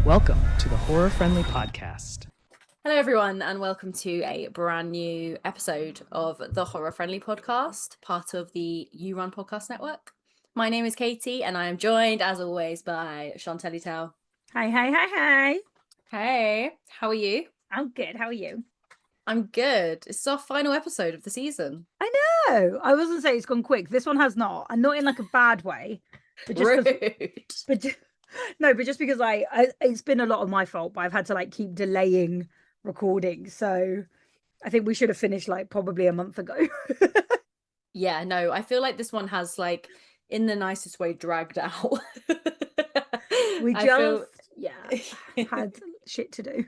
Welcome to the Horror Friendly Podcast. Hello, everyone, and welcome to a brand new episode of the Horror Friendly Podcast, part of the You Run Podcast Network. My name is Katie, and I am joined, as always, by Chantelly Tao. Hi. Hey, how are you? I'm good. How are you? I'm good. It's our final episode of the season. I know. I wasn't saying it's gone quick. This one has not, and not in like a bad way, but just Rude. but just because I it's been a lot of my fault, but I've had to like keep delaying recording. So I think we should have finished like probably a month ago. Yeah, no, I feel like this one has like, in the nicest way, dragged out. We I just feel- had shit to do.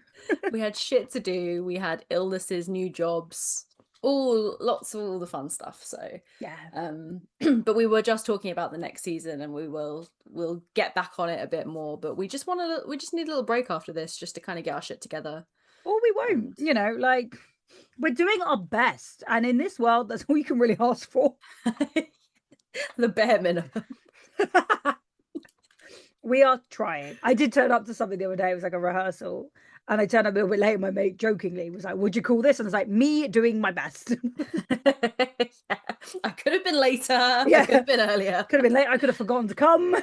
We had shit to do. We had illnesses, new jobs, lots of all the fun stuff. So Yeah. but we were just talking about the next season, and we'll get back on it a bit more. But we just need a little break after this, just to kind of get our shit together. Or we won't, like we're doing our best, and in this world, that's all you can really ask for. The bare minimum. We are trying. I did turn up to something the other day. It was like a rehearsal. And I turned up a little bit late. My mate jokingly was like, "Would you call this?" And I was like, "Me doing my best." Yeah. I could have been later. Yeah. I could have been earlier. Could have been late. I could have forgotten to come.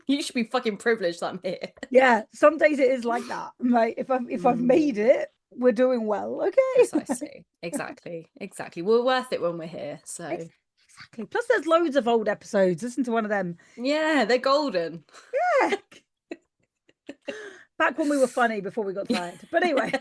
You should be fucking privileged that I'm here. Yeah. Some days it is like that. Like if I've made it, we're doing well. Okay. Precisely. Exactly. We're worth it when we're here. So Exactly. Plus, there's loads of old episodes. Listen to one of them. yeah, they're golden. Yeah. Back when we were funny before we got tired. But anyway.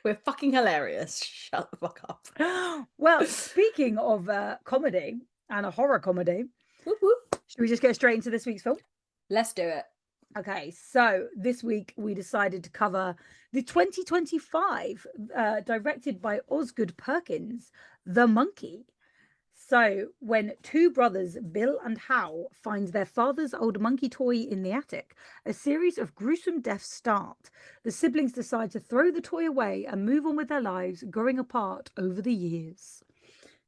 We're fucking hilarious. Shut the fuck up. Well, speaking of comedy and a horror comedy, Whoop, whoop. should we just go straight into this week's film? Let's do it. Okay, so this week we decided to cover the 2025, directed by Oz Perkins, The Monkey. So when two brothers, Bill and Hal, find their father's old monkey toy in the attic, a series of gruesome deaths start. The siblings decide to throw the toy away and move on with their lives, growing apart over the years.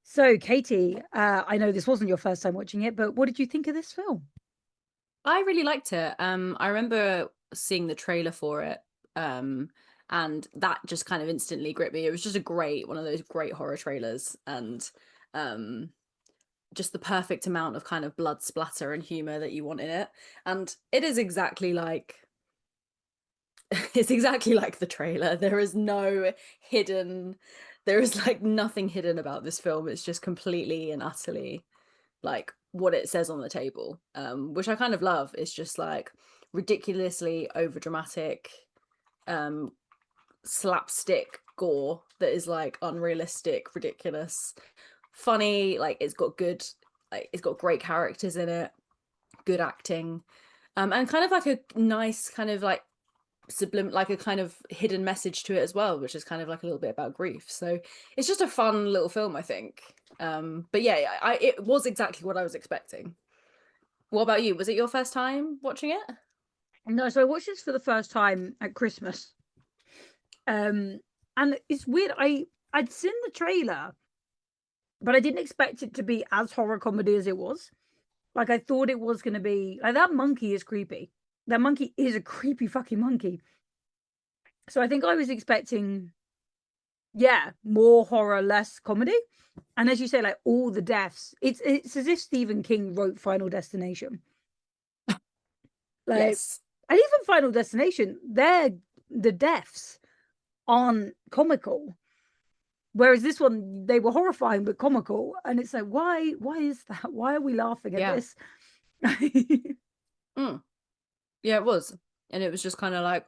So, Katie, I know this wasn't your first time watching it, but what did you think of this film? I really liked it. I remember seeing the trailer for it, and that just kind of instantly gripped me. It was just one of those great horror trailers, and just the perfect amount of kind of blood splatter and humor that you want in it. And it is exactly like the trailer. There is like nothing hidden about this film. It's just completely and utterly like what it says on the table, which I kind of love. It's just like ridiculously overdramatic slapstick gore that is like unrealistic, ridiculous, funny. Like it's got great characters in it, good acting, and kind of like a nice kind of like like a kind of hidden message to it as well, which is kind of like a little bit about grief. So it's just a fun little film, I think. But yeah, it was exactly what I was expecting. What about you? Was it your first time watching it? No, so I watched this for the first time at Christmas. And it's weird. I'd seen the trailer, but I didn't expect it to be as horror comedy as it was. Like I thought it was going to be like, that monkey is creepy. That monkey is a creepy fucking monkey. So I think I was expecting, more horror, less comedy. And as you say, like all the deaths, it's as if Stephen King wrote Final Destination. Yes. And even Final Destination, the deaths aren't comical. Whereas this one, they were horrifying but comical. And it's like, why is that? Why are we laughing at this? Yeah, it was. And it was just kind of like,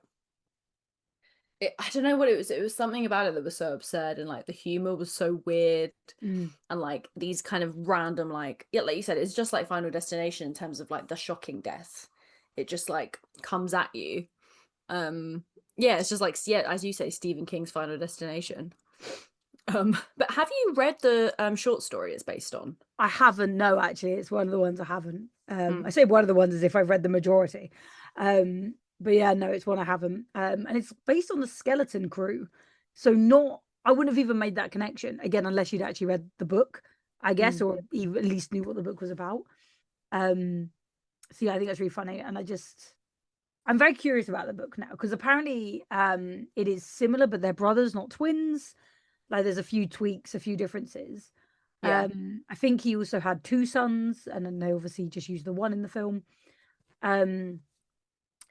I don't know what it was. It was something about it that was so absurd, and like the humor was so weird, and like these kind of random, like you said, it's just like Final Destination in terms of like the shocking death. It just like comes at you. It's just like, as you say, Stephen King's Final Destination. But have you read the short story it's based on? I haven't. No, actually, it's one of the ones I haven't. I say one of the ones as if I've read the majority. But yeah, no, it's one I haven't. And it's based on the Skeleton Crew. So I wouldn't have even made that connection again, unless you'd actually read the book, I guess, or even at least knew what the book was about. So yeah, I think that's really funny. And I just, I'm very curious about the book now because apparently it is similar, but they're brothers, not twins. Like there's a few tweaks, a few differences. Yeah. I think he also had two sons, and then they obviously just used the one in the film.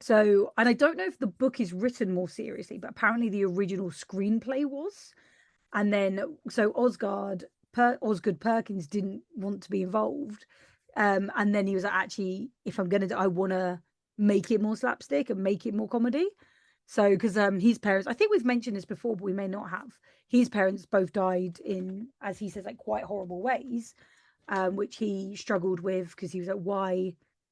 So, and I don't know if the book is written more seriously, but apparently the original screenplay was. And then, so Osgood Perkins didn't want to be involved. And then he was like, actually, if I'm going to, I want to make it more slapstick and make it more comedy. So, because his parents, I think we've mentioned this before, but we may not have. His parents both died in, as he says, like quite horrible ways, which he struggled with because he was like,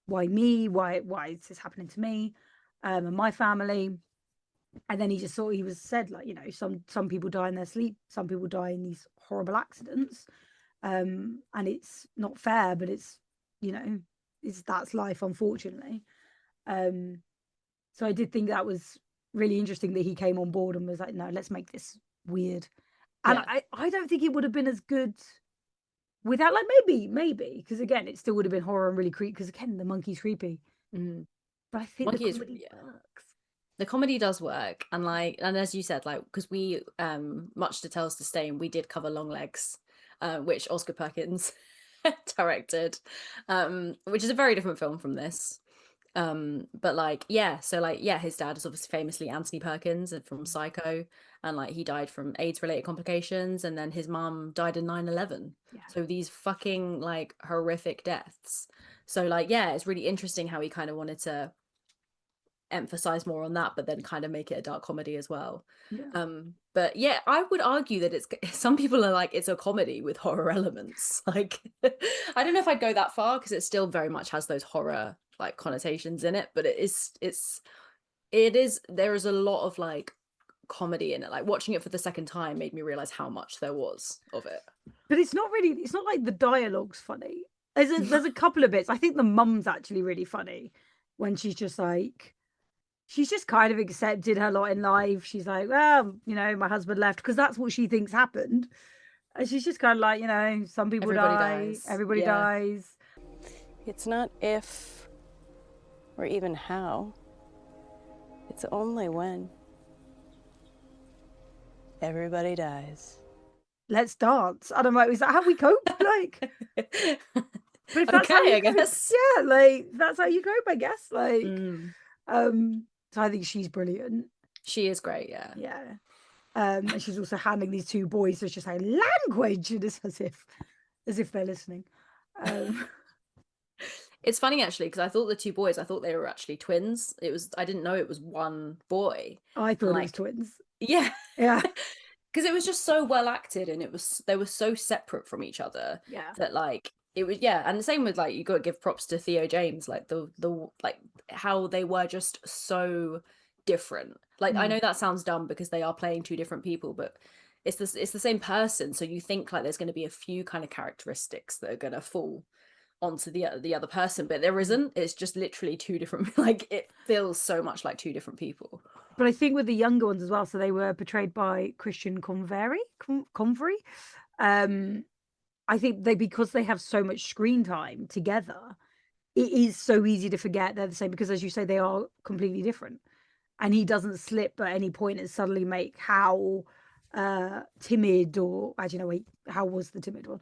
why me? Why is this happening to me? And my family. And then he just thought he was said like, you know, some people die in their sleep, some people die in these horrible accidents. And it's not fair, but it's, you know, that's life, unfortunately. So I did think that was really interesting that he came on board and was like, no, let's make this weird. And Yeah. I don't think it would have been as good without, like, maybe, because again, it still would have been horror and really creepy, because again, the monkey's creepy. Mhm. But I think Monkey the is, comedy yeah. works. The comedy does work, and like, and as you said, like, because we much to tell us to stay, and we did cover Longlegs, which Oscar Perkins directed, which is a very different film from this. But like, yeah, so like, yeah, his dad is obviously famously Anthony Perkins from Psycho, and like he died from AIDS related complications, and then his mum died in 9/11. Yeah. So these fucking like horrific deaths. So like, yeah, it's really interesting how he kind of wanted to emphasize more on that, but then kind of make it a dark comedy as well. Yeah. But yeah, I would argue that it's some people are like it's a comedy with horror elements. Like I don't know if I'd go that far because it still very much has those horror like connotations in it, but it is there is a lot of like comedy in it. Like watching it for the second time made me realize how much there was of it. But it's not like the dialogue's funny. There's a couple of bits. I think the mum's actually really funny when she's just kind of accepted her lot in life. She's like, well, you know, my husband left, because that's what she thinks happened. And she's just kind of like, you know, some people Everybody die, dies. everybody Yeah. dies. It's not if or even how. It's only when. Everybody dies. Let's dance. I don't know. Is that how we cope? Like, but if that's Okay, how you I cope, guess. yeah, like that's how you cope, I guess. Like, Mm. so I think she's brilliant. She is great, yeah. Yeah. And she's also handling these two boys, so it's just like language, and it's as if they're listening. It's funny actually because I thought the two boys, I thought they were actually twins. I didn't know it was one boy. I thought it was like- twins. Yeah, Yeah. because it was just so well acted, and they were so separate from each other Yeah. that like it was, yeah. And the same with like, you got to give props to Theo James, like the like how they were just so different. Like I know that sounds dumb because they are playing two different people, but it's the same person, so you think like there's going to be a few kind of characteristics that are going to fall onto the other person, but there isn't. It's just literally two different like it feels so much like two different people. But I think with the younger ones as well, so they were portrayed by Christian Convery. I think because they have so much screen time together, it is so easy to forget they're the same, because as you say, they are completely different. And he doesn't slip at any point and suddenly make Hal timid, or actually no wait, Hal was the timid one.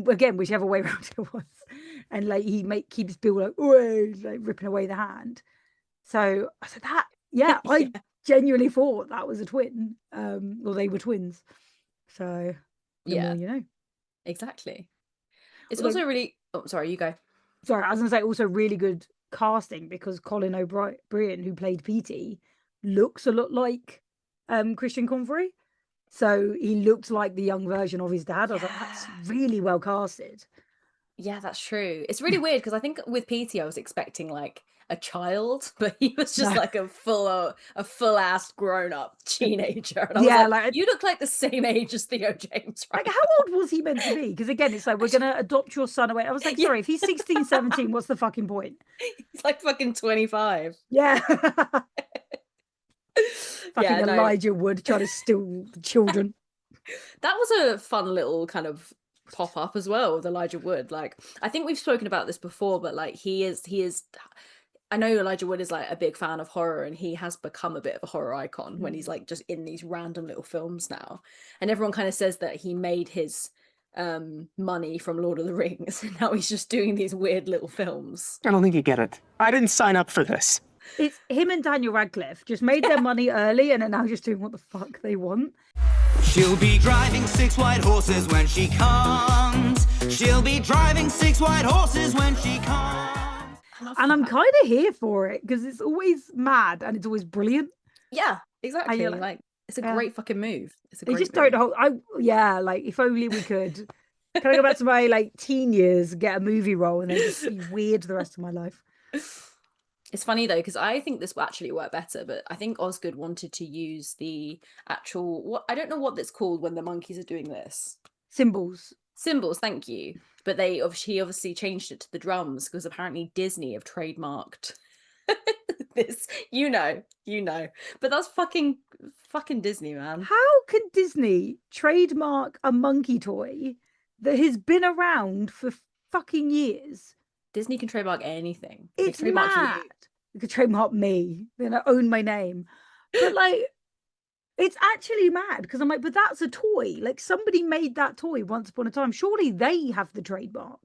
Again, whichever way around it was. And like he keeps Bill like, like ripping away the hand. So I said that, yeah, I genuinely thought that was a twin. Or they were twins. So the more you know. Exactly. It's Although- also really, oh sorry, you go. Sorry, I was gonna say also really good casting, because Colin O'Brien, who played Petey, looks a lot like Christian Convery. So he looked like the young version of his dad. I was like, that's really well casted. Yeah, that's true. It's really weird because I think with Petey I was expecting like a child, but he was just No. like a full ass grown up teenager. And I Yeah, was like, like- you look like the same age as Theo James, right? Like, how old was he meant to be? Because again, it's like, we're going to adopt your son away. I was like, Yeah. sorry, if he's 16, 17, what's the fucking point? He's like fucking 25. Yeah. Fucking Yeah, no. Elijah Wood trying to steal children. That was a fun little kind of pop up as well with Elijah Wood. Like, I think we've spoken about this before, but like he is I know Elijah Wood is like a big fan of horror, and he has become a bit of a horror icon when he's like just in these random little films now. And everyone kind of says that he made his money from Lord of the Rings, and now he's just doing these weird little films. I don't think you get it. I didn't sign up for this. It's him and Daniel Radcliffe just made their money early and are now just doing what the fuck they want. She'll be driving 6 white horses when she comes. She'll be driving 6 white horses when she comes. And I'm kind of here for it because it's always mad and it's always brilliant. Yeah, exactly. you're Like it's a great fucking move. It's a They great just move. don't hold. Like if only we could. Can I go back to my like teen years, get a movie role, and then just be weird the rest of my life? It's funny though, because I think this will actually work better, but I think Osgood wanted to use the actual, what I don't know what it's called when the monkeys are doing this. Symbols. Symbols, thank you. But he obviously changed it to the drums because apparently Disney have trademarked this. You know. But that's fucking Disney, man. How can Disney trademark a monkey toy that has been around for fucking years? Disney can trademark anything. It's They trademark you. mad. You could trademark me, then I own my name. But like, it's actually mad because I'm like, but that's a toy. Like somebody made that toy once upon a time. Surely they have the trademark.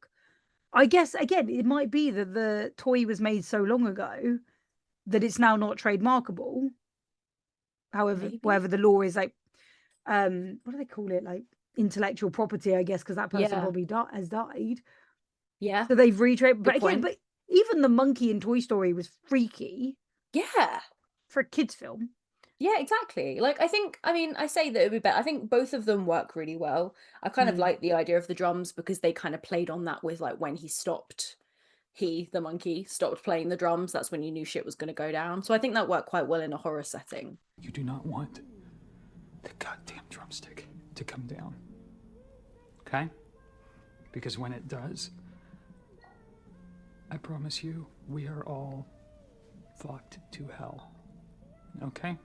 I guess again, it might be that the toy was made so long ago that it's now not trademarkable. However, Maybe. whatever the law is, like, what do they call it? Like intellectual property, I guess, because that person Yeah. probably has died. Yeah. So they've retrademarked. But Good again, point. but even the monkey in Toy Story was freaky Yeah. for a kids' film. Yeah, exactly. Like, I say that it would be better. I think both of them work really well. I kind of like the idea of the drums because they kind of played on that with like when the monkey, stopped playing the drums. That's when you knew shit was going to go down. So I think that worked quite well in a horror setting. You do not want the goddamn drumstick to come down. Okay? Because when it does, I promise you, we are all fucked to hell. Okay?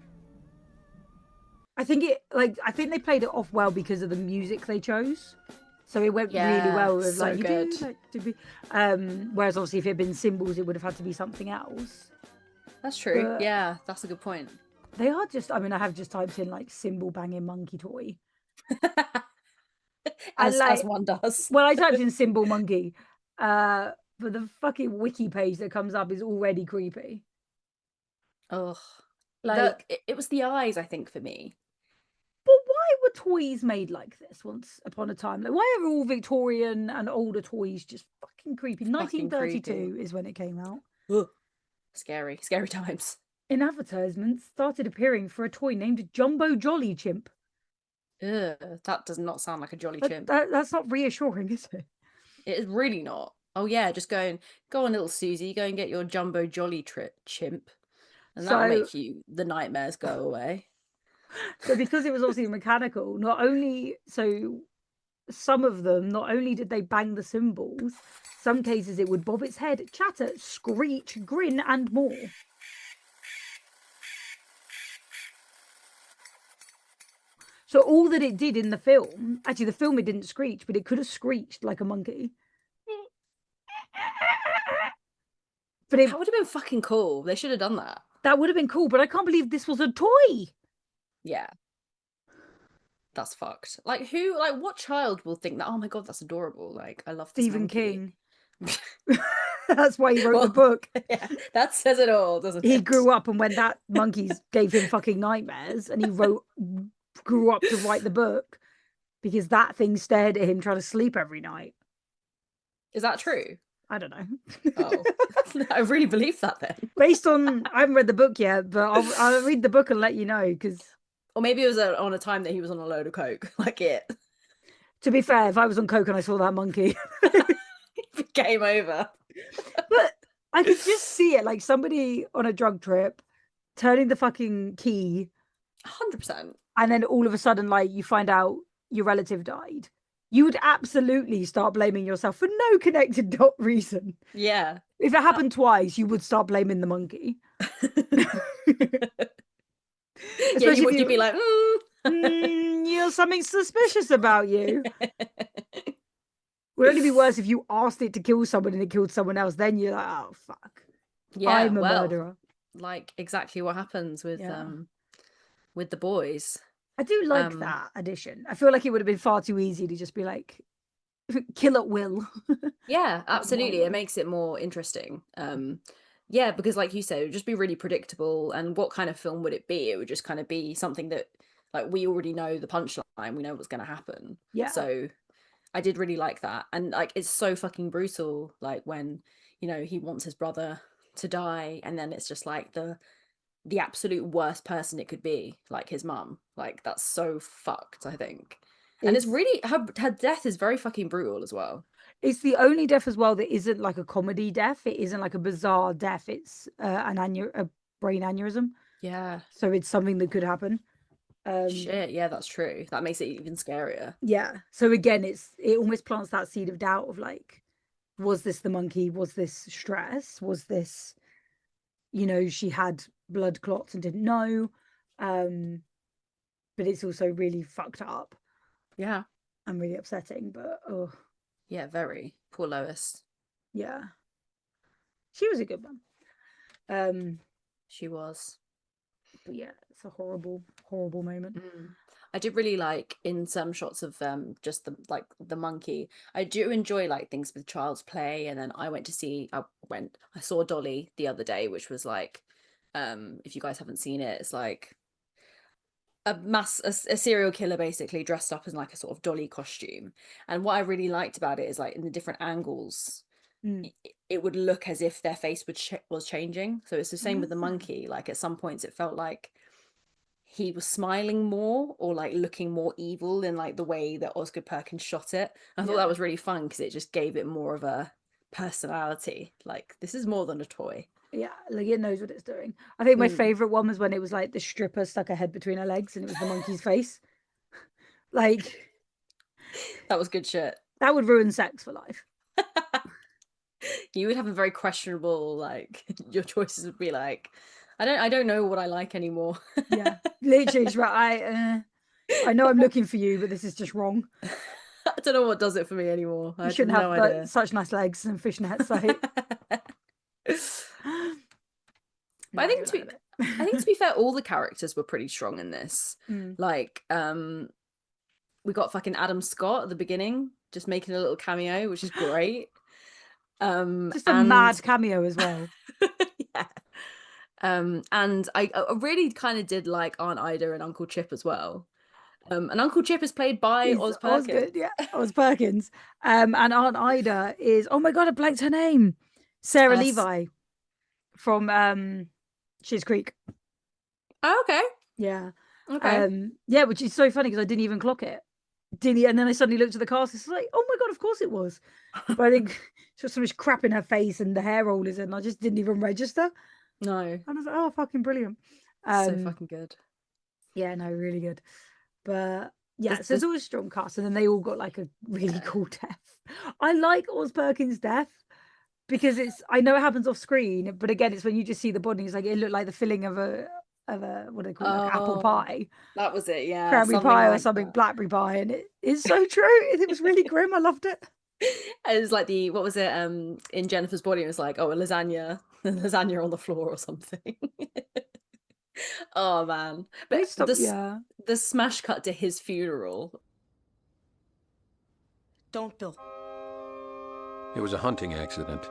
I think they played it off well because of the music they chose. So it went really well with so like you good. do like to be. Whereas obviously if it had been symbols, it would have had to be something else. That's true. But- Yeah, that's a good point. They are just. I mean, I have just typed in like symbol banging monkey toy. as like- one does. Well, I typed in symbol monkey, but the fucking wiki page that comes up is already creepy. Ugh. Like, It was the eyes, I think, for me. but why were toys made like this once upon a time? Like, why are all Victorian and older toys just fucking creepy? Fucking 1932 creepy. is when it came out. Ugh. Scary times. In advertisements, started appearing for a toy named Jumbo Jolly Chimp. Ugh, that does not sound like a jolly That- chimp. that's not reassuring, is it? It is really not. Oh yeah, just go on, little Susie, go and get your jumbo jolly chimp, and that'll So- make the nightmares go away. So because it was obviously mechanical, some of them, not only did they bang the cymbals, some cases it would bob its head, chatter, screech, grin, and more. So all that it did in the film, actually the film it didn't screech, but it could have screeched like a monkey. But That would have been fucking cool. They should have done that. that would have been cool, but I can't believe this was a toy. Yeah. That's fucked. Like what child will think that, oh my god, that's adorable. Like, I love this Stephen monkey. King. That's why he wrote Well, the book. Yeah, that says it all, doesn't it? He grew up, and when that monkeys gave him fucking nightmares, and he grew up to write the book because that thing stared at him trying to sleep every night. Is that true? I don't know. Oh, I really believe that then. Based on, I haven't read the book yet, but I'll read the book and let you know. Because Or maybe it was on a time that he was on a load of coke, like it. to be fair, if I was on coke and I saw that monkey, Game over. but I could just see it like somebody on a drug trip turning the fucking key, 100%. and then all of a sudden, like you find out your relative died. You would absolutely start blaming yourself for no connected dot reason. Yeah. If it happened twice, you would start blaming the monkey. Yeah, Especially if you'd be like, You're something suspicious about you. Would only be worse if you asked it to kill someone and it killed someone else. Then you're like, oh fuck. Yeah, I'm a well, murderer. like exactly what happens Yeah. with the boys. I do like Um, that addition. I feel like it would have been far too easy to just be like, kill at will. Yeah, absolutely. It Well, makes it more interesting. Yeah, because like you said, it would just be really predictable. And what kind of film would it be? It would just kind of be something that like we already know the punchline, we know what's gonna happen. Yeah. So I did really like that. And like it's so fucking brutal, like when, you know, he wants his brother to die, and then it's just like the absolute worst person it could be, like his mum. Like that's so fucked, I think. And it's It's really her death is very fucking brutal as well. it's the only death as well that isn't like a comedy death. It isn't like a bizarre death. It's a brain aneurysm. Yeah. So it's something that could happen. Shit, yeah, that's true. That makes it even scarier. Yeah. So again, it almost plants that seed of doubt of like, was this the monkey? Was this stress? Was this, she had blood clots and didn't know? But it's also really fucked up Yeah. and really upsetting. But oh Yeah, very. Poor Lois. yeah, she was a good one. She was. But yeah, it's a horrible, horrible moment. I did really like in some shots of just the monkey. I do enjoy like things with child's play, and then I saw Dolly the other day, which was like if you guys haven't seen it, it's like a serial killer basically dressed up as like a sort of Dolly costume. And what I really liked about it is like in the different angles it would look as if their face was changing. So it's the same with the monkey. Like at some points it felt like he was smiling more or like looking more evil in like the way that Oscar Perkins shot it. I thought that was really fun because it just gave it more of a personality. Like this is more than a toy. Yeah, like it knows what it's doing. I think my favorite one was when it was like the stripper stuck her head between her legs and it was the monkey's face. Like that was good shit. That would ruin sex for life. You would have a very questionable, like your choices would be like, I don't know what I like anymore. Yeah, literally, it's right. I know I'm looking for you, but this is just wrong. I don't know what does it for me anymore. You shouldn't have such nice legs and fishnets. Like. But I think to be fair, all the characters were pretty strong in this. Like, we got fucking Adam Scott at the beginning, just making a little cameo, which is great. Just a mad cameo as well. Yeah. And I really kind of did like Aunt Ida and Uncle Chip as well. And Uncle Chip is played by Oz Perkins. Oz Perkins. And Aunt Ida is, oh my god, I blanked her name. Sarah Levi from Schitt's Creek. Oh, okay. Yeah. Okay. Yeah, which is so funny because I didn't even clock it. And then I suddenly looked at the cast. It's like, oh my god, of course it was. But I think she was so much crap in her face and the hair rollers, and I just didn't even register. No. And I was like, oh, fucking brilliant. So fucking good. Yeah, no, really good. But yeah, so it's all a strong cast, and then they all got like a really cool death. I like Oz Perkins' death because I know it happens off screen, but again, it's when you just see the body. It's like it looked like the filling of a what do they call it, like apple pie. That was it, yeah. Cranberry pie or something, blackberry pie, and it is so true. It was really grim. I loved it. It was like what was it? In Jennifer's Body, it was like, oh, a lasagna on the floor or something. Oh man. But the smash cut to his funeral. Don't, Bill. It was a hunting accident.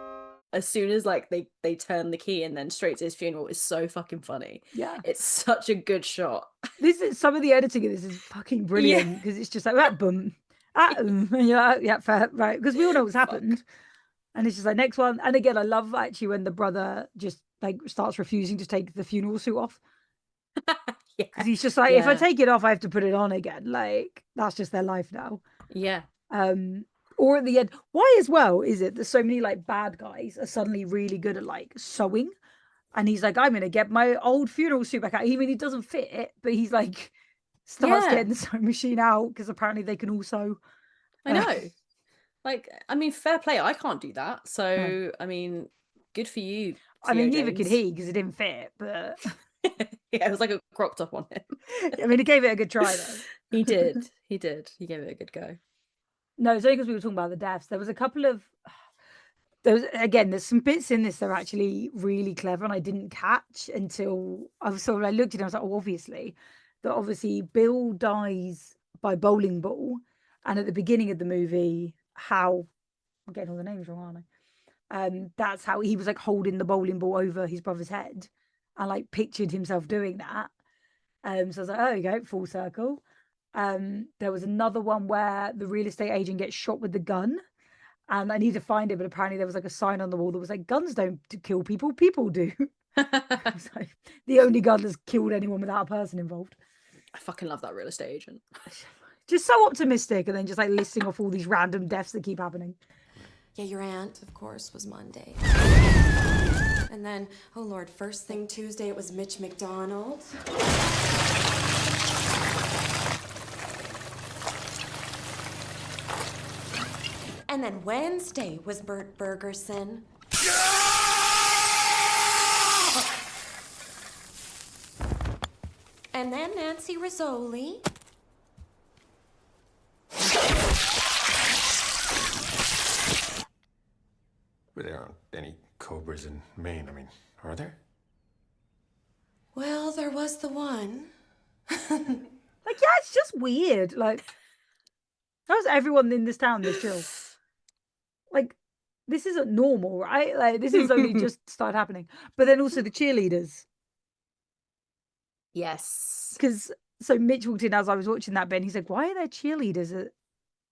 As soon as like they turn the key and then straight to his funeral is so fucking funny. Yeah, it's such a good shot. This is some of the editing of this is fucking brilliant because it's just like that boom, and you're like, yeah, fair, right? Because we all know what's happened, and it's just like next one. And again, I love actually when the brother just like starts refusing to take the funeral suit off. Because he's just like, if I take it off, I have to put it on again. Like that's just their life now. Yeah. Or at the end, why as well is it that so many like bad guys are suddenly really good at like sewing, and he's like, I'm gonna get my old funeral suit back out. He doesn't fit it, but he's like starts getting the sewing machine out because apparently they can also. I know. Like, I mean, fair play. I can't do that. So, I mean, good for you. I mean, neither could he because it didn't fit, but. Yeah, it was like a crop top on him. I mean, he gave it a good try though. He did. He did. He gave it a good go. No, it's only because we were talking about the deaths. There was a couple of there's some bits in this that are actually really clever, and I didn't catch until I was sort of, I looked at it, I was like, oh, obviously Bill dies by bowling ball, and at the beginning of the movie, how I'm getting all the names wrong, aren't I? That's how he was like holding the bowling ball over his brother's head, and like pictured himself doing that. So I was like, oh, you go, full circle. There was another one where the real estate agent gets shot with the gun, and I need to find it, but apparently there was like a sign on the wall that was like, guns don't kill people, people do. It was like the only gun that's killed anyone without a person involved. I fucking love that real estate agent. Just so optimistic, and then just like listing off all these random deaths that keep happening. Yeah, your aunt, of course, was Monday. And then, oh Lord, first thing Tuesday, it was Mitch McDonald. And then Wednesday was Bert Bergerson. And then Nancy Rizzoli. But there aren't any cobras in Maine. I mean, are there? Well, there was the one. Like, yeah, it's just weird. Like, how's everyone in this town this chill? Like, this isn't normal, right? Like, this is only just started happening. But then also the cheerleaders. Yes. Because, so Mitch walked in as I was watching that, Ben. He's like, why are there cheerleaders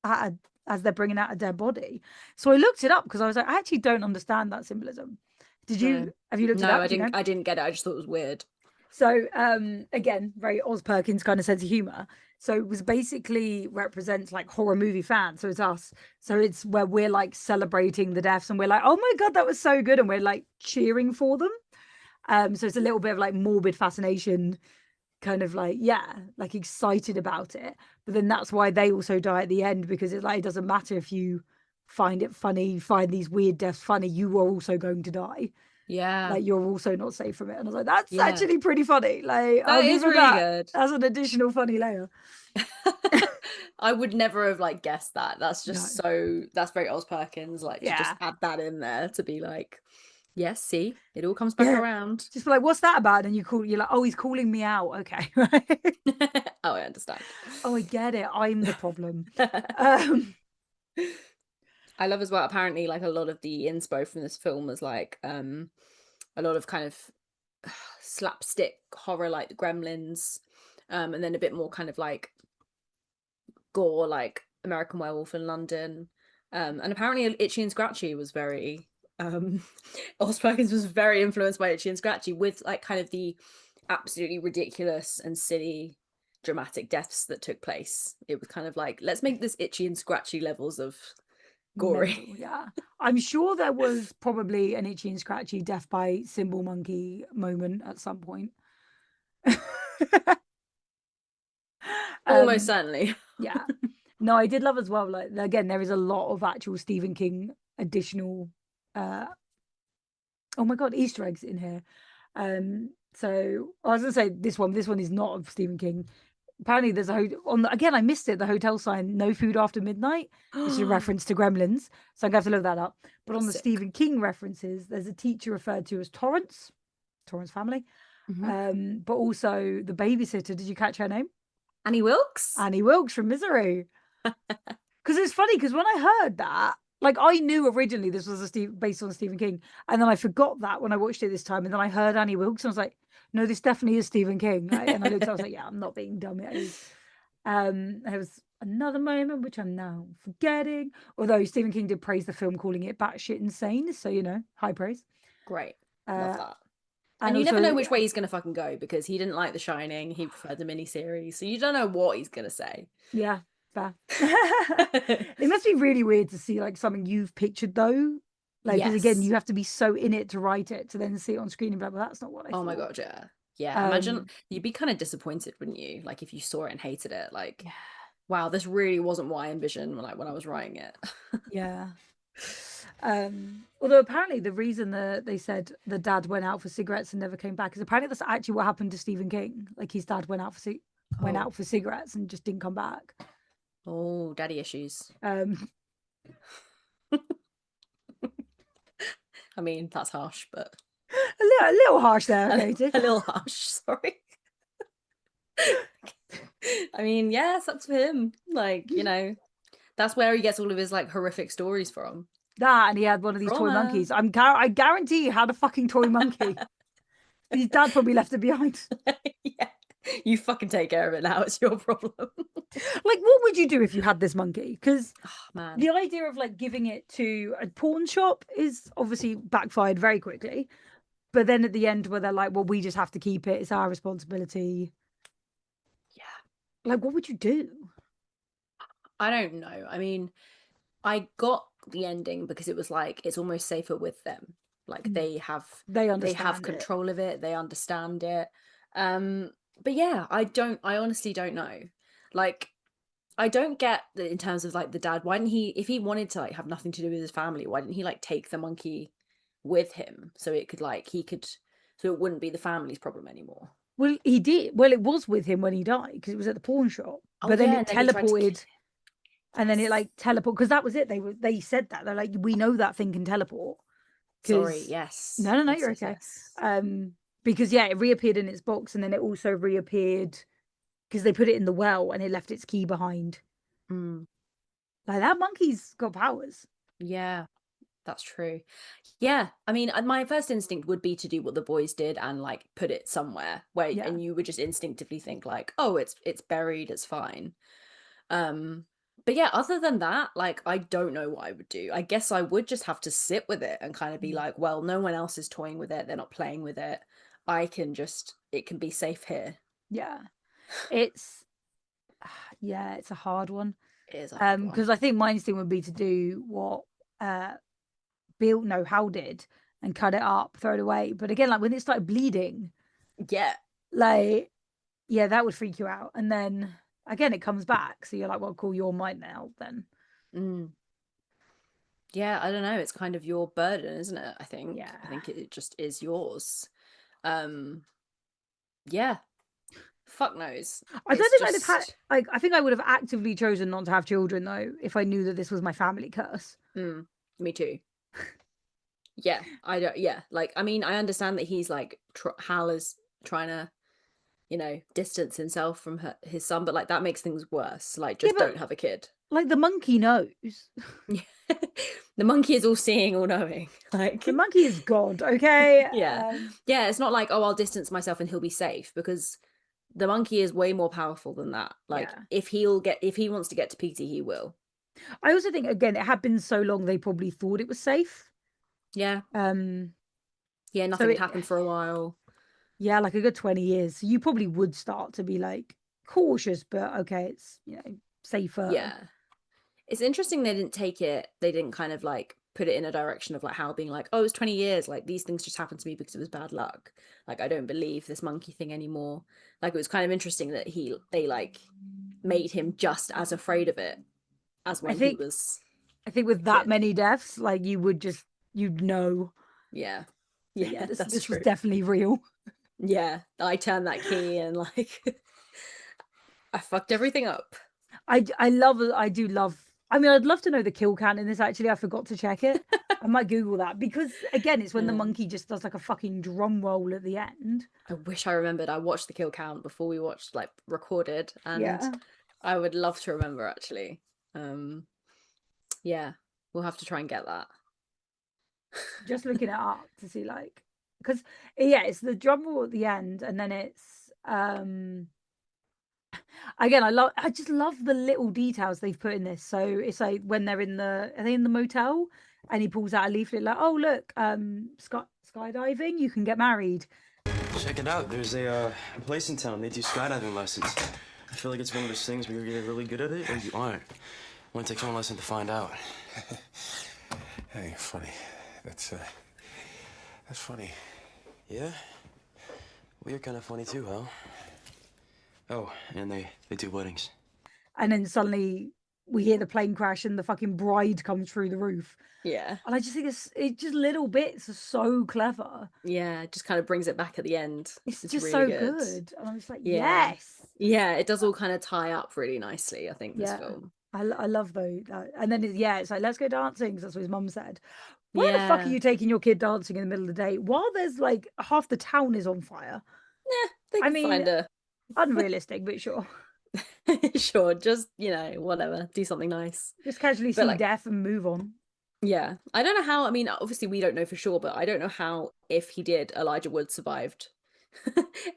as they're bringing out a dead body? So I looked it up because I was like, I actually don't understand that symbolism. Did you? No. Have you looked it No, up? I Do you didn't. know? I didn't get it. I just thought it was weird. So again, very Oz Perkins kind of sense of humor. So it was basically represents like horror movie fans. So it's us. So it's where we're like celebrating the deaths, and we're like, oh my god, that was so good, and we're like cheering for them. So it's a little bit of like morbid fascination, kind of like, yeah, like excited about it. But then that's why they also die at the end, because it's like, it doesn't matter if you find it funny, find these weird deaths funny, you are also going to die. Yeah. Like, you're also not safe from it. And I was like, that's Yeah. actually pretty funny. Like, That is really good. That's an additional funny layer. I would never have like guessed that. That's just that's very Oz Perkins, like to just add that in there to be like, yes, see, it all comes back around. Just be like, what's that about? And you're like, oh, he's calling me out. Okay. Right. Oh, I understand. Oh, I get it. I'm the problem. I love as well, apparently, like a lot of the inspo from this film was like a lot of kind of slapstick horror, like the Gremlins, and then a bit more kind of like gore, like American Werewolf in London, and apparently Itchy and Scratchy was very Oz Perkins was very influenced by Itchy and Scratchy, with like kind of the absolutely ridiculous and silly dramatic deaths that took place. It was kind of like, let's make this Itchy and Scratchy levels of gory. Mental, yeah. I'm sure there was probably an Itchy and Scratchy death by Cymbal Monkey moment at some point. Almost certainly. Yeah. No, I did love as well, like, again, there is a lot of actual Stephen King additional oh my god, Easter eggs in here. So I was gonna say this one is not of Stephen King. Apparently there's again, I missed it, the hotel sign, no food after midnight, which is a reference to Gremlins, so I'm gonna have to look that up. But on the Stephen King references, there's a teacher referred to as Torrance family. But also the babysitter, did you catch her name? Annie Wilkes from Misery. Because it's funny, because when I heard that, like, I knew originally this was based on Stephen King, and then I forgot that when I watched it this time, and then I heard Annie Wilkes, and I was like, no, this definitely is Stephen King. Like, and I looked, I was like, yeah, I'm not being dumb. It is. There was another moment which I'm now forgetting, although Stephen King did praise the film, calling it batshit insane, so, you know, high praise. Great. Love that. And you also, never know which way he's gonna fucking go, because he didn't like The Shining, he preferred the miniseries, so you don't know what he's gonna say. Yeah, fair. It must be really weird to see like something you've pictured though, like, because again, you have to be so in it to write it, to then see it on screen and be like, well, that's not what I thought. Oh my god, yeah. Imagine, you'd be kind of disappointed, wouldn't you, like if you saw it and hated it, like, wow, this really wasn't what I envisioned when I was writing it. Yeah. Although apparently the reason that they said the dad went out for cigarettes and never came back is apparently that's actually what happened to Stephen King. Like, his dad went out for cigarettes and just didn't come back. Oh, daddy issues. I mean, that's harsh, but A little harsh there, Katie. a little harsh. Sorry. I mean, yeah, it's up to him. Like, you know, that's where he gets all of his like horrific stories from. That, and he had one of these toy Trauma. monkeys. I guarantee he had a fucking toy monkey. His dad probably left it behind. Yeah, you fucking take care of it now. It's your problem. Like, what would you do if you had this monkey? Because Oh, man. the idea of like giving it to a pawn shop is obviously backfired very quickly. But then at the end, where they're like, well, we just have to keep it, it's our responsibility. Yeah. Like, what would you do? I don't know. I mean, I got the ending because it was like it's almost safer with them. Like they have They understand have it. control of it. They understand it. But yeah, I honestly don't know. Like, I don't get that in terms of like the dad. Why didn't he, if he wanted to like have nothing to do with his family, why didn't he like take the monkey with him so it could like so it wouldn't be the family's problem anymore? Well, he did. Well, it was with him when he died because it was at the pawn shop. Oh, But then yeah, it and then he tried to teleported. And then it like teleport because that was it. They said that they're like, we know that thing can teleport. Sorry, 'Cause- yes. No, Yes, you're yes, okay. yes. Because yeah, it reappeared in its box, and then it also reappeared because they put it in the well, and it left its key behind. Mm, Like that monkey's got powers. yeah, that's true. Yeah, I mean, my first instinct would be to do what the boys did and like put it somewhere where, Yeah. and you would just instinctively think like, oh, it's buried, it's fine. But yeah, other than that, like, I don't know what I would do. I guess I would just have to sit with it and kind of be like, well, no one else is toying with it. They're not playing with it. It can be safe here. Yeah, it's it's a hard one. It is a hard one. Because I think my instinct would be to do what Hal did and cut it up, throw it away. But again, like when it started bleeding, Yeah. like yeah, that would freak you out. And then again, it comes back, so you're like, well, cool, you're mine now. Then Mm. Yeah, I don't know. It's kind of your burden, isn't it? I think. Yeah. I think it just is yours. Yeah. Fuck knows. I don't It's think I'd have had. just- Like, I think I would have actively chosen not to have children though if I knew that this was my family curse. Me too. Yeah, I don't. Yeah, like I mean, I understand that he's like Hal is trying to, you know, distance himself from his son, but like that makes things worse. Like, just but- don't have a kid. Like the monkey knows. The monkey is all seeing, all knowing. Like The monkey is God. Okay. Yeah. Yeah, it's not like, oh, I'll distance myself and he'll be safe, because the monkey is way more powerful than that. Like Yeah. if he wants to get to Petey, he will. I also think again, it had been so long they probably thought it was safe. Yeah. Yeah, nothing so had happened for a while. Yeah, like a good 20 years. So you probably would start to be like cautious, but okay, it's safer. Yeah. It's interesting they didn't kind of like put it in a direction of like Hal being like, oh, it's 20 years, like these things just happened to me because it was bad luck. Like I don't believe this monkey thing anymore. Like it was kind of interesting that they like made him just as afraid of it as when he was. I think with that many deaths, like you'd know. Yeah. Yeah, Yeah, this that's was true. definitely real. Yeah, I turned that key and like I fucked everything up. I do love. I mean, I'd love to know the kill count in this. Actually, I forgot to check it. I might Google that because again, it's when the Yeah. monkey just does like a fucking drum roll at the end. I wish I remembered. I watched the kill count before we watched like recorded, and Yeah. I would love to remember actually. Yeah, we'll have to try and get that. Just looking it up to see like because it's the drum roll at the end, and then it's again I just love the little details they've put in this. So it's like when they're are they in the motel, and he pulls out a leaflet like, oh look, skydiving, you can get married. Check it out. There's a place in town. They do skydiving lessons. I feel like it's one of those things where you're either really good at it or you aren't. I want to take one lesson to find out. Hey, funny. That's funny. Yeah? Well, you're kind of funny too, Hal. Oh, and they do weddings. And then suddenly we hear the plane crash and the fucking bride comes through the roof. Yeah. And I just think it's just little bits are so clever. Yeah, it just kind of brings it back at the end. It's just really so good. And I'm just like, Yeah. yes. Yeah, it does all kind of tie up really nicely, I think, this Yeah. film. I love those. And then it's like, let's go dancing, because that's what his mum said. Why the fuck are Yeah. you taking your kid dancing in the middle of the day while there's like half the town is on fire? They I can mean, find a unrealistic, but sure. sure, just whatever, do something nice. Just casually But see like, death and move on. yeah, I don't know how. I mean, obviously we don't know for sure, but I don't know how if he did, Elijah Wood survived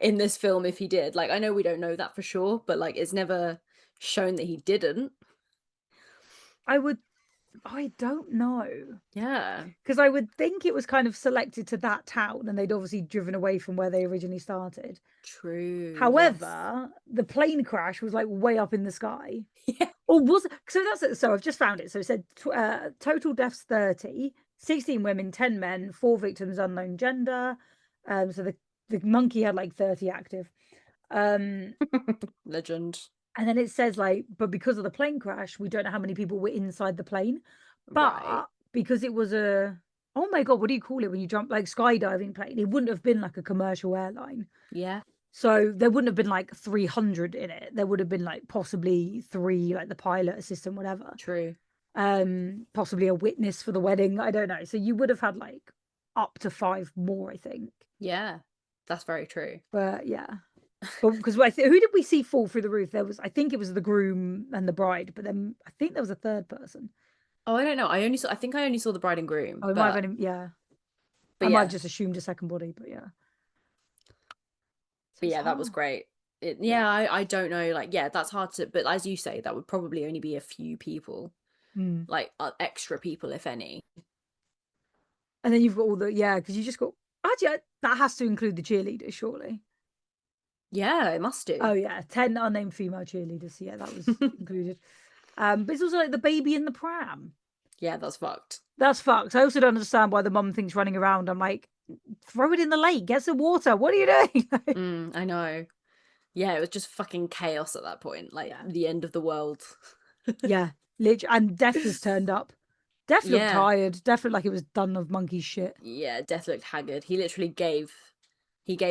in this film. If he did, like, I know we don't know that for sure, but like, it's never shown that he didn't. I don't know. Yeah, Because I would think it was kind of selected to that town and they'd obviously driven away from where they originally started. true. However, the plane crash was like way up in the sky. Yeah. Or was it? So I've just found it. So it said total deaths 30, 16 women, 10 men, 4 victims unknown gender. So the monkey had like 30 active. Legend. And then it says like, but because of the plane crash, we don't know how many people were inside the plane. But Right. because it was oh my God, what do you call it when you jump, like skydiving plane? It wouldn't have been like a commercial airline. Yeah. So there wouldn't have been like 300 in it. There would have been like possibly 3, like the pilot, assistant, whatever. True. Possibly a witness for the wedding. I don't know. So you would have had like up to 5 more, I think. Yeah, that's very true. But yeah. But because who did we see fall through the roof? I think it was the groom and the bride, but then I think there was a third person. Oh, I don't know. I think I only saw the bride and groom. Oh, it might have been, yeah. But I yeah. might have just assumed a second body, but yeah. But yeah, that was great. I don't know. Like, yeah, that's hard to. But as you say, that would probably only be a few people, like extra people, if any. And then you've got all because you just got. Actually, that has to include the cheerleaders, surely. Yeah, it must do. Oh yeah, 10 unnamed female cheerleaders. Yeah, that was included. But it's also like the baby in the pram. Yeah, that's fucked. That's fucked. I also don't understand why the mum thinks running around. I'm like, throw it in the lake, get some water. What are you doing? I know. Yeah, it was just fucking chaos at that point. Like the end of the world. Yeah, literally. And Death has turned up. Death looked tired. Death looked like it was done of monkey shit. Yeah, Death looked haggard. He literally gave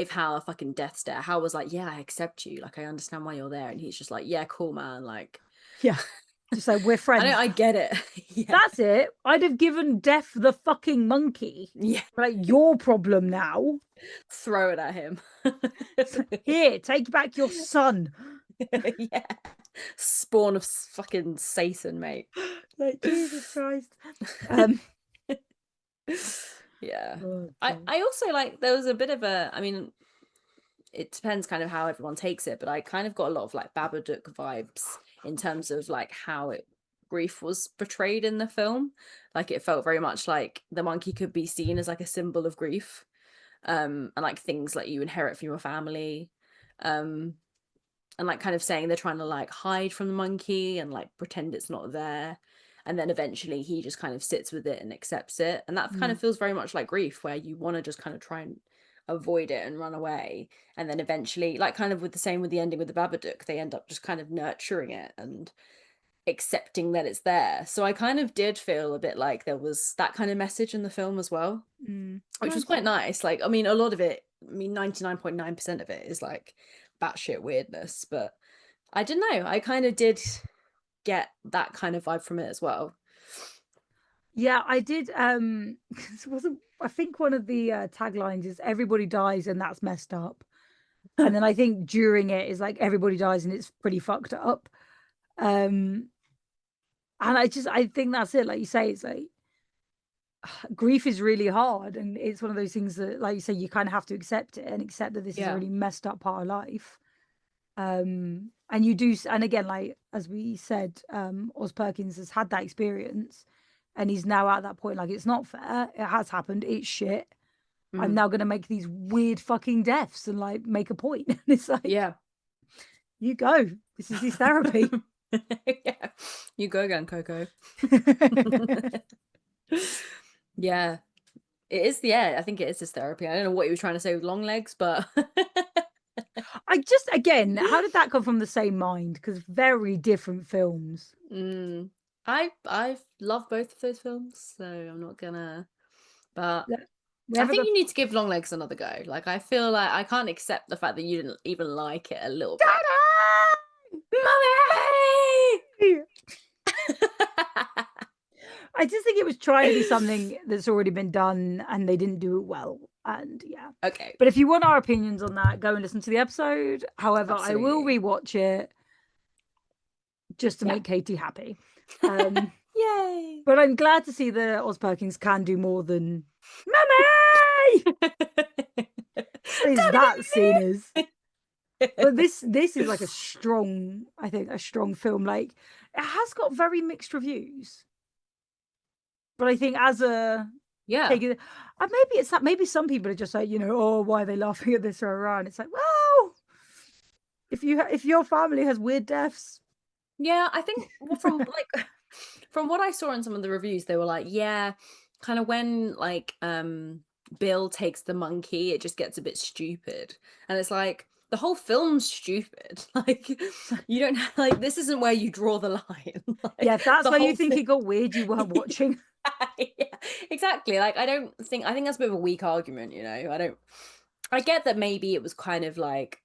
Hal a fucking death stare. Hal was like, yeah, I accept you. Like, I understand why you're there. And he's just like, yeah, cool, man. Like, yeah. Just like, we're friends. I get it. Yeah. That's it. I'd have given Death the fucking monkey. Yeah. Like, your problem now. Throw it at him. Here, take back your son. Yeah. Spawn of fucking Satan, mate. Like, Jesus Christ. Yeah. I also like, there was a bit of I mean, it depends kind of how everyone takes it, but I kind of got a lot of like Babadook vibes in terms of like how grief was portrayed in the film. Like, it felt very much like the monkey could be seen as like a symbol of grief, and like things like you inherit from your family, and like kind of saying they're trying to like hide from the monkey and like pretend it's not there, and then eventually he just kind of sits with it and accepts it, and that kind of feels very much like grief, where you want to just kind of try and avoid it and run away, and then eventually, like kind of with the same with the ending with the Babadook, they end up just kind of nurturing it and accepting that it's there. So I kind of did feel a bit like there was that kind of message in the film as well, which was quite nice. Like, I mean, a lot of it, I mean, 99.9% of it is like batshit weirdness, but I don't know, I kind of did get that kind of vibe from it as well. Yeah, I did. I think one of the taglines is "Everybody dies and that's messed up," and then I think during it is like "Everybody dies and it's pretty fucked up." And I think that's it. Like you say, it's like grief is really hard, and it's one of those things that, like you say, you kind of have to accept it and accept that this is a really messed up part of life. And you do, and again, like as we said, Oz Perkins has had that experience, and he's now at that point, like, it's not fair, it has happened, it's shit, I'm now gonna make these weird fucking deaths and like make a point. And it's like, yeah, you go, this is his therapy. Yeah, you go again, Coco. Yeah, it is. Yeah, I think it is his therapy. I don't know what he was trying to say with long legs, but I just, again, how did that come from the same mind? Because very different films. I've loved both of those films, so I'm not gonna, but Yeah, I think you need to give Long Legs another go. Like, I feel like I can't accept the fact that you didn't even like it a little bit. Mommy! I just think it was trying to be something that's already been done and they didn't do it well. And yeah. Okay. But if you want our opinions on that, go and listen to the episode. However, I will Absolutely. rewatch it just to Yeah. make Katie happy. Yay! But I'm glad to see that Oz Perkins can do more than Mummy! Is that scene is. But this is like a strong, I think, a strong film. Like, it has got very mixed reviews. But I think as a maybe it's that maybe some people are just like, oh, why are they laughing at this or around? It's like, well, if your family has weird deaths. Yeah, I think from from what I saw in some of the reviews, they were like, yeah, kind of when like Bill takes the monkey, it just gets a bit stupid. And it's like the whole film's stupid. Like you don't like this isn't where you draw the line. Like, yeah, if that's where you think thing... it got weird, you weren't watching. Yeah, exactly. Like I think that's a bit of a weak argument, I get that maybe it was kind of like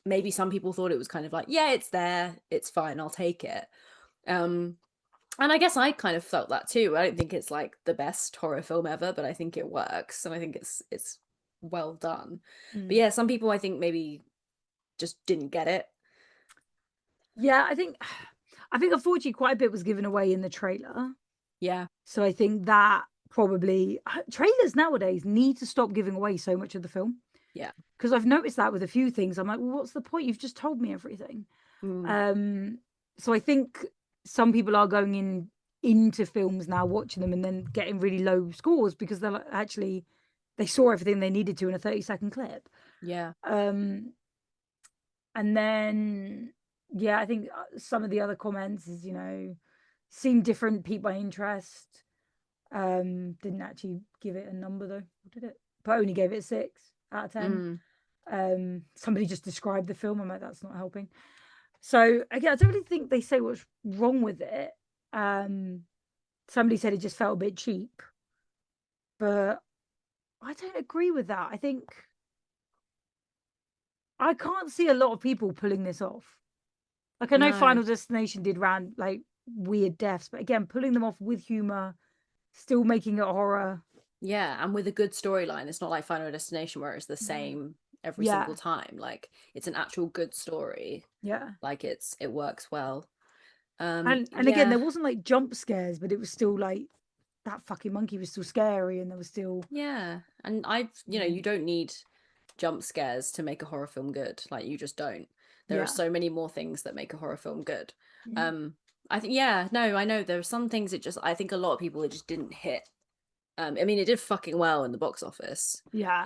maybe some people thought it was kind of like, yeah, it's there, it's fine, I'll take it. And I guess I kind of felt that too. I don't think it's like the best horror film ever, but I think it works and I think it's well done. But yeah, some people I think maybe just didn't get it. Yeah, I think unfortunately quite a bit was given away in the trailer. Yeah. So I think that probably trailers nowadays need to stop giving away so much of the film. Yeah. Because I've noticed that with a few things. I'm like, well, what's the point? You've just told me everything. So I think some people are going into films now, watching them and then getting really low scores because they're like, actually, they saw everything they needed to in a 30-second clip. Yeah. And then, yeah, I think some of the other comments is, seemed different, piqued my interest. Didn't actually give it a number though, did it? But only gave it a 6 out of 10. Somebody just described the film. I'm like, that's not helping. So again, I don't really think they say what's wrong with it. Somebody said it just felt a bit cheap, but I don't agree with that. I think I can't see a lot of people pulling this off. Like I know Final Destination did round like weird deaths, but again, pulling them off with humor, still making it horror. Yeah, and with a good storyline. It's not like Final Destination where it's the same every single time. Like it's an actual good story. Yeah. Like it works well. And again, there wasn't like jump scares, but it was still like that fucking monkey was still scary and there was still and you don't need jump scares to make a horror film good. Like you just don't. There are so many more things that make a horror film good. I think I know there are some things I think a lot of people it just didn't hit. I mean, it did fucking well in the box office. Yeah.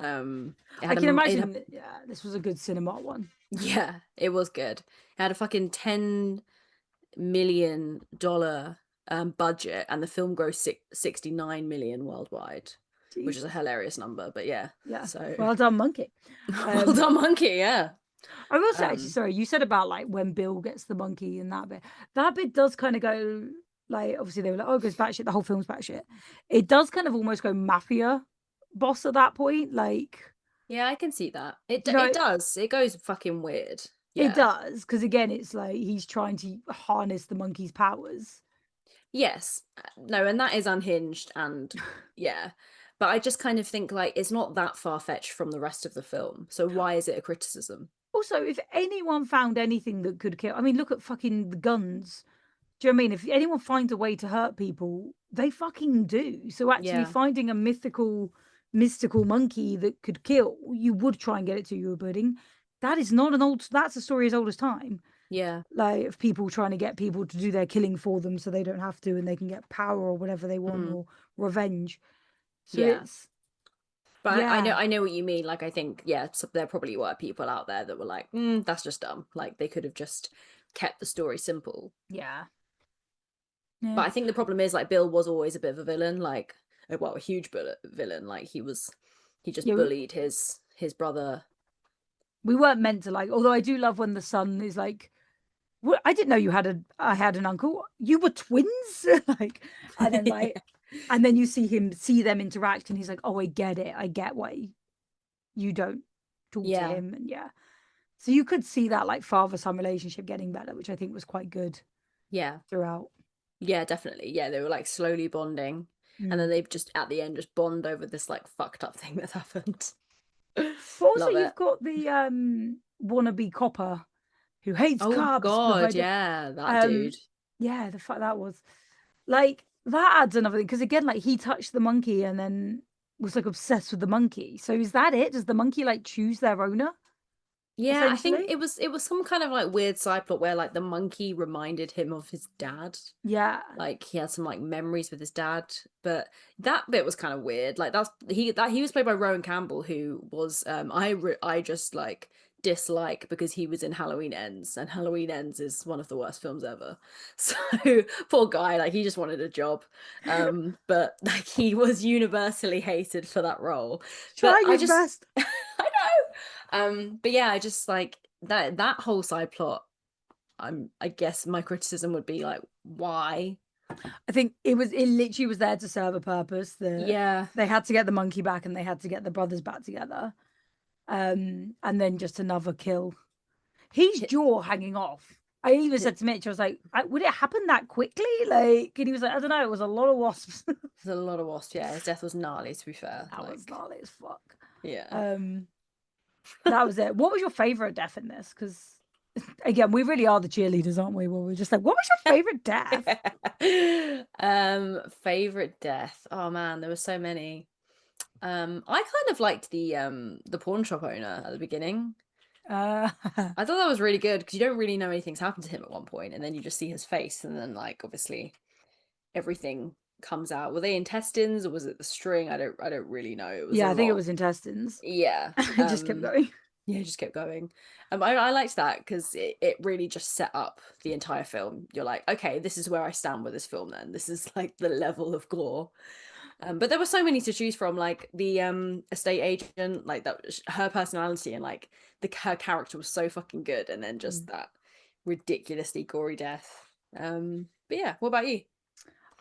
I can imagine. This was a good cinema one. Yeah, it was good. It had a fucking $10 million budget, and the film grossed $69 million worldwide, which is a hilarious number. But yeah. So well done, monkey. Well done, monkey. Yeah. I will say, actually, sorry, you said about like when Bill gets the monkey and that bit does kind of go. Like obviously they were like, oh, it goes batshit. The whole film's batshit. It does kind of almost go mafia boss at that point. Like, yeah, I can see that. It does. It goes fucking weird. Yeah. It does because again, it's like he's trying to harness the monkey's powers. Yes, no, and that is unhinged, and yeah. But I just kind of think like it's not that far fetched from the rest of the film. So why is it a criticism? Also, if anyone found anything that could kill, I mean, look at fucking the guns. Do you know what I mean? If anyone finds a way to hurt people, they fucking do. So actually finding a mystical monkey that could kill, you would try and get it to your pudding. That is not that's a story as old as time. Yeah. Like of people trying to get people to do their killing for them so they don't have to and they can get power or whatever they want or revenge. So it's But I know what you mean. Like I think, so there probably were people out there that were like, that's just dumb. Like they could have just kept the story simple. Yeah. But I think the problem is like Bill was always a bit of a villain, like a huge villain. Like he just bullied his brother. We weren't meant to like. Although I do love when the son is like, I didn't know I had an uncle. You were twins, like, and then like, and then you see them interact, and he's like, oh, I get it. I get why you don't talk to him, and So you could see that like father-son relationship getting better, which I think was quite good. Yeah. Throughout. Yeah, definitely. Yeah, they were like slowly bonding, and then they just at the end just bond over this like fucked up thing that happened. But also, Love it. you've got the wannabe copper who hates Oh cops. God, yeah, that dude. Yeah, the fact that was like that adds another thing because again, like he touched the monkey and then was like obsessed with the monkey. So is that it? Does the monkey like choose their owner? Yeah, I think Essentially? it was some kind of like weird side plot where like the monkey reminded him of his dad. Yeah. Like he had some like memories with his dad, but that bit was kind of weird. Like he was played by Rowan Campbell, who was I just like dislike because he was in Halloween Ends, and Halloween Ends is one of the worst films ever. So poor guy, like he just wanted a job, but like he was universally hated for that role. Trying But his best. I know. But yeah, I just like that whole side plot. I guess my criticism would be like, why? I think it literally was there to serve a purpose. Yeah. They had to get the monkey back and they had to get the brothers back together. And then just another kill. His jaw hanging off. I even said to Mitch, I was like, would it happen that quickly? Like, and he was like, I don't know, it was a lot of wasps. There's a lot of wasps, yeah. His death was gnarly, to be fair. That was gnarly as fuck. Yeah. That was it. What was your favorite death in this? Because again, we really are the cheerleaders, aren't we? Well, we're just like, what was your favorite death? Favorite death. Oh man, there were so many. I kind of liked the pawn shop owner at the beginning. I thought that was really good because you don't really know anything's happened to him at one point, and then you just see his face, and then like obviously everything comes out. Were they intestines or was it the string? I don't really know. It was I think it was intestines. Yeah. It just kept going. Yeah, it just kept going. I liked that because it really just set up the entire film. You're like, okay, this is where I stand with this film then. This is like the level of gore. But there were so many to choose from, like the estate agent, like that was her personality, and like her character was so fucking good, and then just that ridiculously gory death. But yeah, what about you?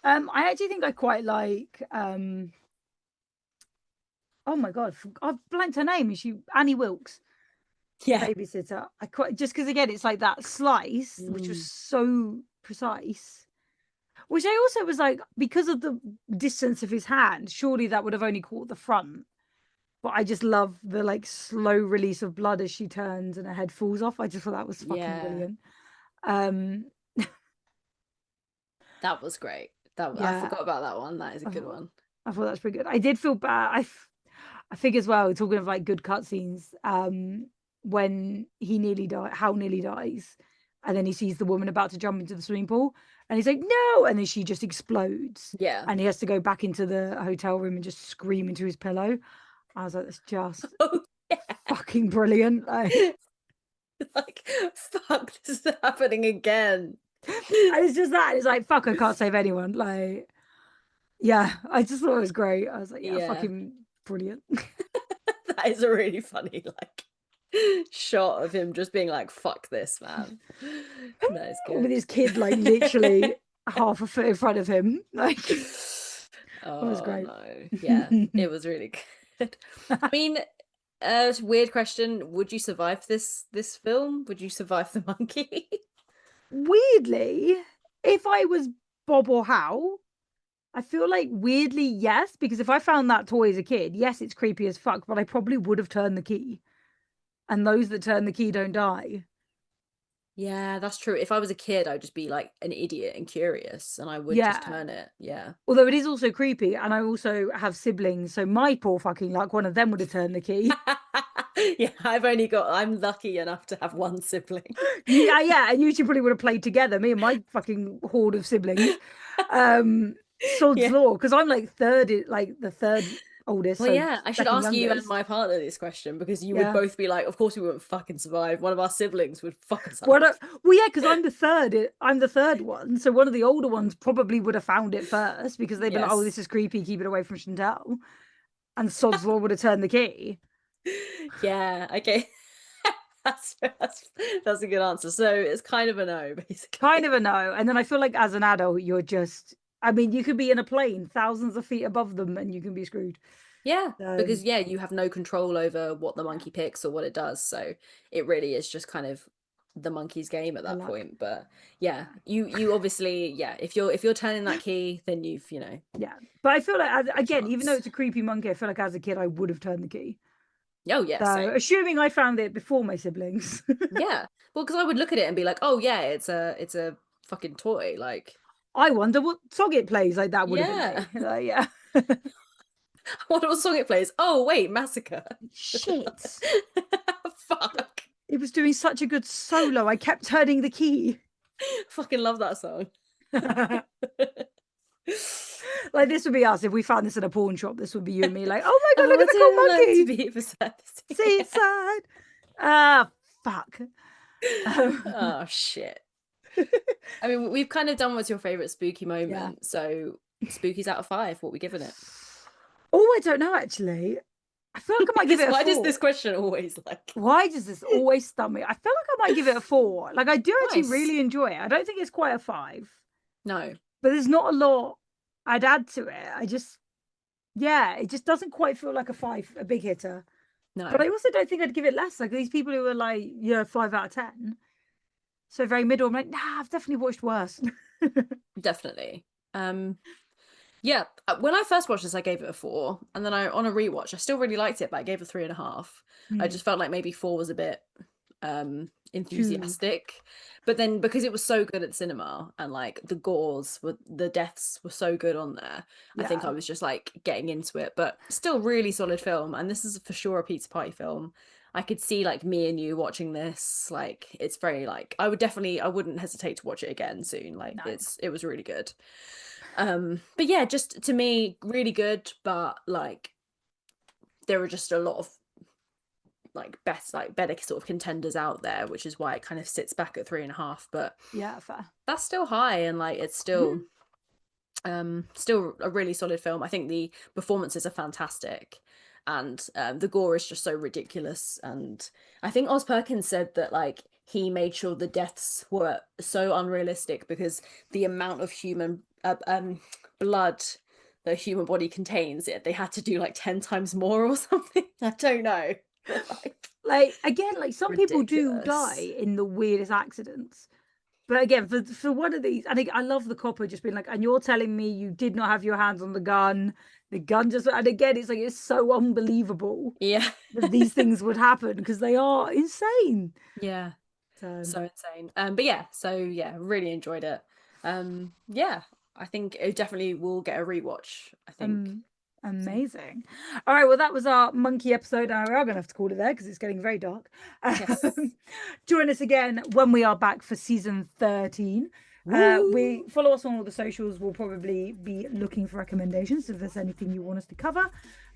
I actually think I quite like oh my god, I've blanked her name. Is she Annie Wilkes? Yeah, babysitter. I quite just because again it's like that slice which was so precise, which I also was like, because of the distance of his hand, surely that would have only caught the front. But I just love the like slow release of blood as she turns and her head falls off. I just thought that was fucking brilliant. That was great. I forgot about that one. That is a good one. I thought that was pretty good. I did feel bad. I think as well, talking of like good cutscenes, when he Hal nearly dies, and then he sees the woman about to jump into the swimming pool, and he's like, no, and then she just explodes. Yeah. And he has to go back into the hotel room and just scream into his pillow. I was like, that's just fucking brilliant. Like, fuck, this is happening again. And it's just that. It's like, fuck, I can't save anyone. Like, yeah, I just thought it was great. I was like, yeah. Fucking brilliant. That is a really funny, like, shot of him just being like, fuck this, man. That is good. With his kid, like, literally half a foot in front of him. Like, it was great. No. Yeah, it was really good. I mean, weird question. Would you survive this film? Would you survive the monkey? Weirdly, if I was Bob or Hal, I feel like weirdly yes, because if I found that toy as a kid, yes, it's creepy as fuck, but I probably would have turned the key. And those that turn the key don't die. Yeah, that's true. If I was a kid, I'd just be like an idiot and curious, and I would just turn it. Yeah. Although it is also creepy, and I also have siblings, so my poor fucking luck, one of them would have turned the key. Yeah, I'm lucky enough to have one sibling. Yeah, and you two probably would have played together, me and my fucking horde of siblings. Sod's Law, because I'm like the third oldest. Well, so yeah, I should ask you and youngest. my partner this question, because you would both be like, of course we wouldn't fucking survive. One of our siblings would fuck us up. Well, yeah, because I'm the third one, so one of the older ones probably would have found it first, because they'd be like, oh, this is creepy, keep it away from Chantal. And Sod's Law would have turned the key. Yeah, okay. That's a good answer. So it's kind of a no, basically. Kind of a no. And then I feel like as an adult, you're just, I mean, you could be in a plane thousands of feet above them and you can be screwed. Yeah, because you have no control over what the monkey picks or what it does. So it really is just kind of the monkey's game at that like- point. But yeah, you obviously, yeah, if you're turning that key, then you've, you know. Yeah, but I feel like again, even though chance. it's a creepy monkey, I feel like as a kid I would have turned the key. Oh yeah, So same. assuming I found it before my siblings. Yeah, well, because I would look at it and be like, oh yeah, it's a fucking toy. Like, I wonder what song it plays. Like that would Yeah. have been me. Like, yeah. what song it plays? Oh wait, Massacre. Shit. Fuck. It was doing such a good solo. I kept turning the key. Fucking love that song. Like this would be us if we found this in a pawn shop. This would be you and me. Like, oh my god, look I at the do cool like monkey. to be beside the sea. Seaside. Ah, fuck. Oh shit. I mean, we've kind of done what's your favorite spooky moment. So spookies out of 5. What are we giving it? Oh, I don't know actually. I feel like I might give it a 4. Why does this question always like? Why does this always stun me? I feel like I might give it a 4. Like I do actually Nice. really enjoy it. I don't think it's quite a 5, No. but there's not a lot I'd add to it. It just doesn't quite feel like a 5, a big hitter. No. But I also don't think I'd give it less. Like these people who are like, 5 out of 10. So very middle. I'm like, nah, I've definitely watched worse. Definitely. Yeah, when I first watched this, I gave it a 4, and then on a rewatch, I still really liked it, but I gave it 3.5. I just felt like maybe 4 was a bit enthusiastic, but then because it was so good at the cinema and like the deaths were so good on there, I think I was just like getting into it. But still, really solid film, and this is for sure a pizza party film. I could see like me and you watching this. Like it's very like I wouldn't hesitate to watch it again soon. Like it was really good. But yeah, just to me, really good. But like, there were just a lot of like better sort of contenders out there, which is why it kind of sits back at 3.5. But yeah, fair. That's still high, and like it's still, still a really solid film. I think the performances are fantastic, and the gore is just so ridiculous. And I think Oz Perkins said that like he made sure the deaths were so unrealistic because the amount of human blood the human body contains, they had to do like 10 times more or something. I don't know. Like again, like some people do Ridiculous. die in the weirdest accidents. But again, for one of these, I love the copper just being like, and you're telling me you did not have your hands on the gun just, and again, it's like, it's so unbelievable Yeah. that these things would happen because they are insane. Yeah. So insane. But yeah, really enjoyed it. Yeah, I think it definitely will get a rewatch. I think. Amazing. All right, well, that was our monkey episode. Now we are going to have to call it there because it's getting very dark. Yes. Join us again when we are back for season 13. We follow us on all the socials. We'll probably be looking for recommendations if there's anything you want us to cover,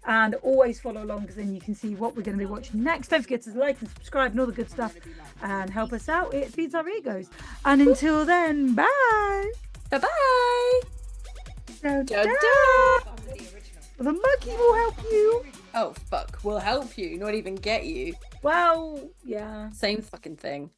and always follow along because then you can see what we're going to be watching next. Don't forget to like and subscribe and all the good stuff, and help us out. It feeds our egos. And until then, bye. Bye. The monkey will help you. Oh fuck, we'll help you, not even get you. Well, yeah. Same fucking thing.